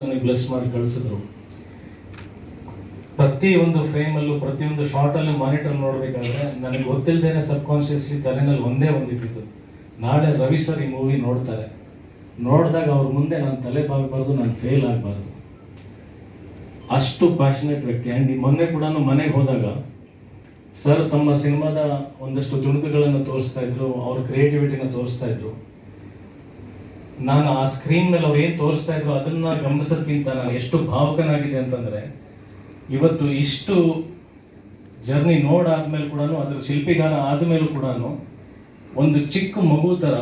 Bless ಮಾಡಿ ಕಳಿಸಿದ್ರು. ಪ್ರತಿಯೊಂದು ಫ್ರೇಮಲ್ಲೂ ಪ್ರತಿಯೊಂದು ಶಾರ್ಟಲ್ಲೂ ಮಾನಿಟರ್ ನೋಡಬೇಕಾದ್ರೆ ನನಗೆ ಗೊತ್ತಿಲ್ಲದೇನೆ ಸಬ್ ಕಾನ್ಷಿಯಸ್ಲಿ ತಲೆನಲ್ಲಿ ಒಂದೇ ಒಂದಿದ್ದು, ನಾಳೆ ರವಿ ಸರ್ ಈ ಮೂವಿ ನೋಡ್ತಾರೆ, ನೋಡಿದಾಗ ಅವ್ರ ಮುಂದೆ ನಾನು ತಲೆ ಬಾಗಬಾರ್ದು, ನಾನು ಫೇಲ್ ಆಗಬಾರ್ದು. ಅಷ್ಟು ಪ್ಯಾಷನೇಟ್ ವ್ಯಕ್ತಿ. ಆ್ಯಂಡ್ ಮೊನ್ನೆ ಕೂಡ ಮನೆಗೆ ಹೋದಾಗ ಸರ್ ತಮ್ಮ ಸಿನಿಮಾದ ಒಂದಷ್ಟು ತುಣುಕುಗಳನ್ನು ತೋರಿಸ್ತಾ ಇದ್ರು, ಅವ್ರ ಕ್ರಿಯೇಟಿವಿಟಿನ ತೋರಿಸ್ತಾ ಇದ್ರು. ನಾನು ಆ ಸ್ಕ್ರೀನ್ ಮೇಲೆ ಅವ್ರು ಏನು ತೋರಿಸ್ತಾ ಇದ್ರು ಅದನ್ನ ಗಮನಿಸೋದಕ್ಕಿಂತ ನಾನು ಎಷ್ಟು ಭಾವುಕನಾಗಿದೆ ಅಂತಂದರೆ, ಇವತ್ತು ಇಷ್ಟು ಜರ್ನಿ ನೋಡಾದ್ಮೇಲೆ ಕೂಡ, ಅದ್ರ ಶಿಲ್ಪಿಗಾರ ಆದಮೇಲೂ ಕೂಡ ಒಂದು ಚಿಕ್ಕ ಮಗು ಥರ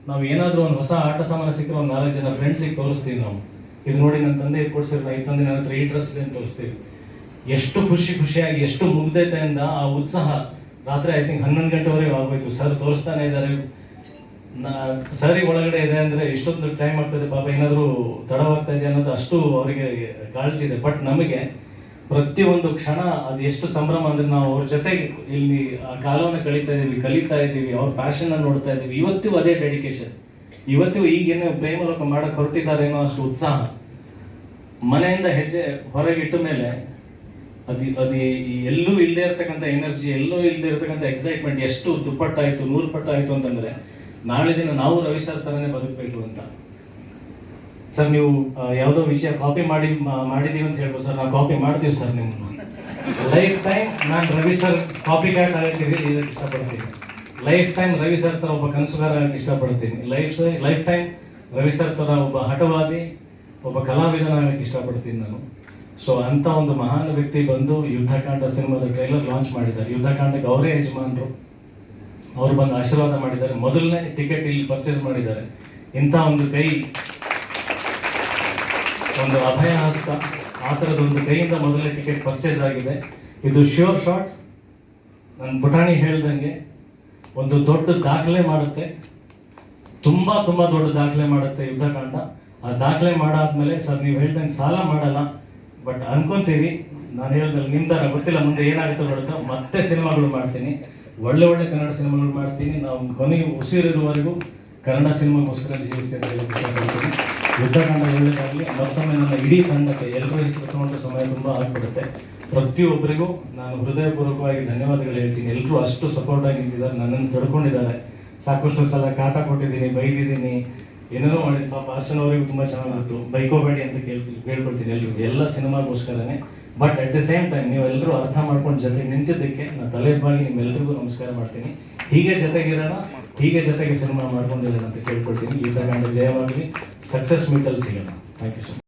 ನಾವು ಏನಾದರೂ ಒಂದು ಹೊಸ ಆಟ ಸಾಮಾನು ಸಿಕ್ಕರೆ ಒಂದು 4 ಜನ ಫ್ರೆಂಡ್ಸಿಗೆ ತೋರಿಸ್ತೀವಿ. ನಾವು ಇದು ನೋಡಿ ನನ್ನ ತಂದೆ ಇದು ಕೊಡ್ಸಿರಲ್ಲ, ಈ ತಂದೆ ನನ್ನ ಹತ್ರ ಈ ಡ್ರೆಸ್ ಇದೆ ಅಂತ ತೋರಿಸ್ತೀವಿ. ಎಷ್ಟು ಖುಷಿಯಾಗಿ, ಎಷ್ಟು ಮುಗ್ಧತೆಯಿಂದ ಆ ಉತ್ಸಾಹ. ರಾತ್ರಿ ಐ ಥಿಂಕ್ 11 ಗಂಟೆವರೆಗೆ ಆಗೋಯ್ತು. ಸರ್ ತೋರಿಸ್ತಾನೆ ಇದ್ದಾರೆ, ಸರಿ ಒಳಗಡೆ ಇದೆ ಅಂದರೆ ಇಷ್ಟೊಂದು ಟೈಮ್ ಆಗ್ತದೆ ಪಾಪ, ಏನಾದರೂ ತಡವಾಗ್ತಾ ಇದೆ ಅನ್ನೋದು ಅಷ್ಟು ಅವರಿಗೆ ಕಾಳಜಿ ಇದೆ. ಬಟ್ ನಮಗೆ ಪ್ರತಿಯೊಂದು ಕ್ಷಣ ಅದು ಎಷ್ಟು ಸಂಭ್ರಮ ಅಂದರೆ, ನಾವು ಅವ್ರ ಜೊತೆಗೆ ಇಲ್ಲಿ ಆ ಕಾಲವನ್ನು ಕಲಿತಾ ಇದ್ದೀವಿ, ಅವ್ರ ಪ್ಯಾಷನ್ನ ನೋಡ್ತಾ ಇದ್ದೀವಿ. ಇವತ್ತಿಗೂ ಅದೇ ಡೆಡಿಕೇಶನ್, ಇವತ್ತಿಗೂ ಈಗೇನು ಪ್ರೇಮಲೋಕ ಮಾಡಕ್ಕೆ ಹೊರಟಿದ್ದಾರೇನೋ ಅಷ್ಟು ಉತ್ಸಾಹ. ಮನೆಯಿಂದ ಹೆಜ್ಜೆ ಹೊರಗಿಟ್ಟ ಮೇಲೆ ಅದು ಎಲ್ಲೂ ಇಲ್ಲದೆ ಇರ್ತಕ್ಕಂಥ ಎನರ್ಜಿ, ಎಲ್ಲೂ ಇಲ್ಲದೆ ಇರ್ತಕ್ಕಂಥ ಎಕ್ಸೈಟ್ಮೆಂಟ್ ಎಷ್ಟು ದುಪ್ಪಟ್ಟಾಯಿತು, 100 ಪಟ್ಟಾಯಿತು ಅಂತಂದರೆ, ನಾಳೆ ದಿನ ನಾವು ರವಿ ಸರ್ ಥರನೇ ಬದುಕಬೇಕು ಅಂತ. ಸರ್ ನೀವು ಯಾವುದೋ ವಿಷಯ ಕಾಪಿ ಮಾಡಿದೀವಿ ಅಂತ ಹೇಳ್ಬೋದು ಸರ್, ನಾವು ಕಾಪಿ ಮಾಡ್ತೀವಿ ಸರ್ ನಿಮ್ಮನ್ನು. ಲೈಫ್ ಟೈಮ್ ನಾನು ರವಿ ಸರ್ ಕಾಪಿ ಕ್ಯಾಟ್ ಆಗಕ್ಕೆ ಇಷ್ಟಪಡ್ತೀನಿ. ಲೈಫ್ ಟೈಮ್ ರವಿ ಸರ್ ಥರ ಒಬ್ಬ ಕನಸುಗಾರ ಆಗಕ್ಕೆ ಇಷ್ಟಪಡ್ತೀನಿ. ಲೈಫ್ ಟೈಮ್ ರವಿ ಸರ್ ಥರ ಒಬ್ಬ ಹಠವಾದಿ, ಒಬ್ಬ ಕಲಾವಿದನಾಗಕ್ಕೆ ಇಷ್ಟಪಡ್ತೀನಿ ನಾನು. ಸೊ ಅಂಥ ಒಂದು ಮಹಾನ್ ವ್ಯಕ್ತಿ ಬಂದು ಯುದ್ಧಕಾಂಡ ಸಿನಿಮಾದ ಟ್ರೈಲರ್ ಲಾಂಚ್ ಮಾಡಿದ್ದಾರೆ. ಯುದ್ಧಕಾಂಡಕ್ಕೆ ಅವರೇ ಯಜಮಾನರು, ಅವರು ಬಂದು ಆಶೀರ್ವಾದ ಮಾಡಿದ್ದಾರೆ. ಮೊದಲನೇ ಟಿಕೆಟ್ ಇಲ್ಲಿ ಪರ್ಚೇಸ್ ಮಾಡಿದ್ದಾರೆ. ಇಂಥ ಒಂದು ಕೈ, ಒಂದು ಅಭಯ ಹಸ್ತ, ಆ ಥರದ ಒಂದು ಕೈಯಿಂದ ಮೊದಲನೇ ಟಿಕೆಟ್ ಪರ್ಚೇಸ್ ಆಗಿದೆ. ಇದು ಶ್ಯೂರ್ ಶಾಟ್. ನನ್ನ ಪುಟಾಣಿ ಹೇಳ್ದಂಗೆ ಒಂದು ದೊಡ್ಡ ದಾಖಲೆ ಮಾಡುತ್ತೆ, ತುಂಬ ದೊಡ್ಡ ದಾಖಲೆ ಮಾಡುತ್ತೆ ಯುದ್ಧಕಾಂಡ. ಆ ದಾಖಲೆ ಮಾಡಾದ್ಮೇಲೆ ಸರ್ ನೀವು ಹೇಳ್ದಂಗೆ ಸಾಲ ಮಾಡಲ್ಲ, ಬಟ್ ಅನ್ಕೊಂತೀವಿ, ನಾನು ಹೇಳ್ದಲ್ಲಿ ನಿಮ್ಮ ಥರ ಗೊತ್ತಿಲ್ಲ ಮುಂದೆ ಏನಾಗುತ್ತೋ ನೋಡುತ್ತೋ, ಮತ್ತೆ ಸಿನಿಮಾಗಳು ಮಾಡ್ತೀನಿ, ಒಳ್ಳೆ ಕನ್ನಡ ಸಿನಿಮಾಗಳು ಮಾಡ್ತೀನಿ. ನಾವು ಕೊನೆಗೆ ಉಸಿರಿರುವವರೆಗೂ ಕನ್ನಡ ಸಿನಿಮಾಗೋಸ್ಕರ ಜೀವಿಸ್ತೇನೆ ಅಂತ ಇಷ್ಟಪಡ್ತೀನಿ. ಯುದ್ಧಕಾಂಡ ಒಳ್ಳೆಯದಾಗಲಿ. ಮತ್ತೊಮ್ಮೆ ನನ್ನ ಇಡೀ ತಂಡಕ್ಕೆ ಎಲ್ಲರೂ ಹೆಸರು ತಗೊಂಡ್ರೆ ಸಮಯ ತುಂಬ ಆಗ್ಬಿಡುತ್ತೆ. ಪ್ರತಿಯೊಬ್ಬರಿಗೂ ನಾನು ಹೃದಯಪೂರ್ವಕವಾಗಿ ಧನ್ಯವಾದಗಳು ಹೇಳ್ತೀನಿ. ಎಲ್ಲರೂ ಅಷ್ಟು ಸಪೋರ್ಟ್ ಆಗಿ ನಿಂತಿದ್ದಾರೆ, ನನ್ನನ್ನು ತಡ್ಕೊಂಡಿದ್ದಾರೆ. ಸಾಕಷ್ಟು ಸಲ ಕಾಟ ಕೊಟ್ಟಿದ್ದೀನಿ, ಬೈದಿದ್ದೀನಿ, ಏನೇನೋ ಮಾಡಿದ್ದು. ಪಾಪ ಅರ್ಚನ್ ಅವರಿಗೂ ತುಂಬ ಚೆನ್ನಾಗಿತ್ತು. ಬೈಕೋಬೇಡಿ ಅಂತ ಕೇಳ್ಕೊಳ್ತೀನಿ ಎಲ್ರಿಗೂ, ಎಲ್ಲ ಸಿನಿಮಾಗೋಸ್ಕರನೇ. But at the same time ನೀವು ಎಲ್ಲರೂ ಅರ್ಥ ಮಾಡ್ಕೊಂಡು ಜೊತೆಗೆ ನಿಂತಿದ್ದಕ್ಕೆ ನಾನು ತಲೆಬಾಗಿ ನಿಮ್ಮೆಲ್ಲರಿಗೂ ನಮಸ್ಕಾರ ಮಾಡ್ತೀನಿ. ಹೀಗೆ ಜೊತೆಗಿರೋಣ, ಹೀಗೆ ಜೊತೆಗೆ ಸಿನಿಮಾ ಮಾಡ್ಕೊಂಡಿರೋಣ ಅಂತ ಕೇಳ್ಕೊಳ್ತೀನಿ. ಯುದ್ಧಕಾಂಡ ಜಯವಾಗಲಿ, ಸಕ್ಸಸ್ ಮೀಟಲ್ಲಿ ಸಿಗೋಣ. Thank you so much.